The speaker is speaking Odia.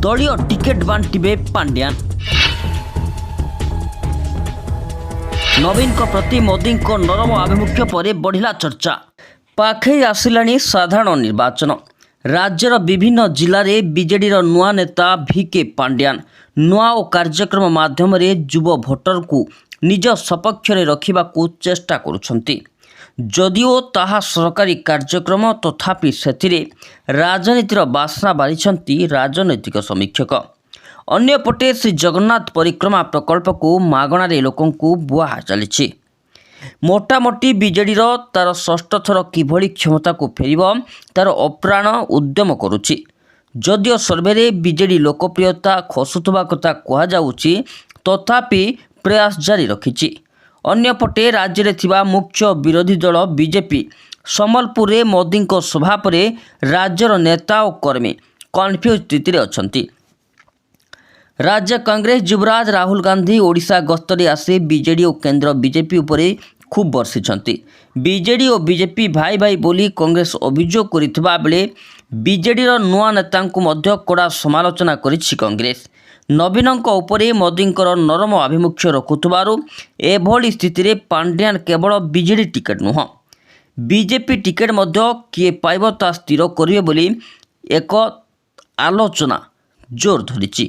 ଦଳୀୟ ଟିକେଟ୍ ବାଣ୍ଟିବେ ପାଣ୍ଡିଆନ। ନବୀନଙ୍କ ପ୍ରତି ମୋଦିଙ୍କ ନରମ ଆଭିମୁଖ୍ୟ ପରେ ବଢ଼ିଲା ଚର୍ଚ୍ଚା। ପାଖେଇ ଆସିଲାଣି ସାଧାରଣ ନିର୍ବାଚନ। ରାଜ୍ୟର ବିଭିନ୍ନ ଜିଲ୍ଲାରେ ବିଜେଡିର ନୂଆ ନେତା ଭିକେ ପାଣ୍ଡିଆନ ନୂଆ ଓ କାର୍ଯ୍ୟକ୍ରମ ମାଧ୍ୟମରେ ଯୁବ ଭୋଟରଙ୍କୁ ନିଜ ସପକ୍ଷରେ ରଖିବାକୁ ଚେଷ୍ଟା କରୁଛନ୍ତି। ଯଦିଓ ତାହା ସରକାରୀ କାର୍ଯ୍ୟକ୍ରମ, ତଥାପି ସେଥିରେ ରାଜନୀତିର ବାସ୍ନା ବାରିଛନ୍ତି ରାଜନୈତିକ ସମୀକ୍ଷକ। ଅନ୍ୟପଟେ ଶ୍ରୀ ଜଗନ୍ନାଥ ପରିକ୍ରମା ପ୍ରକଳ୍ପକୁ ମାଗଣାରେ ଲୋକଙ୍କୁ ବୁହା ଚାଲିଛି। ମୋଟାମୋଟି ବିଜେଡିର ତାର ଷଷ୍ଠ ଥର କିଭଳି କ୍ଷମତାକୁ ଫେରିବ ତାର ଅପ୍ରାଣ ଉଦ୍ୟମ କରୁଛି। ଯଦିଓ ସର୍ଭେରେ ବିଜେଡି ଲୋକପ୍ରିୟତା ଖସୁଥିବା କଥା କୁହାଯାଉଛି, ତଥାପି ପ୍ରୟାସ ଜାରି ରଖିଛି। ଅନ୍ୟପଟେ ରାଜ୍ୟରେ ଥିବା ମୁଖ୍ୟ ବିରୋଧୀ ଦଳ ବିଜେପି ସମ୍ବଲପୁରରେ ମୋଦିଙ୍କ ସଭା ପରେ ରାଜ୍ୟର ନେତା ଓ କର୍ମୀ କନଫ୍ୟୁଜ୍ ସ୍ଥିତିରେ ଅଛନ୍ତି। ରାଜ୍ୟ କଂଗ୍ରେସ ଯୁବରାଜ ରାହୁଲ ଗାନ୍ଧୀ ଓଡ଼ିଶା ଗସ୍ତରେ ଆସି ବିଜେଡି ଓ କେନ୍ଦ୍ର ବିଜେପି ଉପରେ ଖୁବ୍ ବର୍ଷିଛନ୍ତି। ବିଜେଡି ଓ ବିଜେପି ଭାଇ ଭାଇ ବୋଲି କଂଗ୍ରେସ ଅଭିଯୋଗ କରିଥିବା ବେଳେ ବିଜେଡିର ନୂଆ ନେତାଙ୍କୁ ମଧ୍ୟ କଡ଼ା ସମାଲୋଚନା କରିଛି କଂଗ୍ରେସ। ନବୀନଙ୍କ ଉପରେ ମୋଦିଙ୍କର ନରମ ଆଭିମୁଖ୍ୟ ରଖୁଥିବାରୁ ଏଭଳି ସ୍ଥିତିରେ ପାଣ୍ଡିଆନ କେବଳ ବିଜେଡି ଟିକେଟ୍ ନୁହଁ, ବିଜେପି ଟିକେଟ୍ ମଧ୍ୟ କିଏ ପାଇବ ତାହା ସ୍ଥିର କରିବେ ବୋଲି ଏକ ଆଲୋଚନା ଜୋର ଧରିଛି।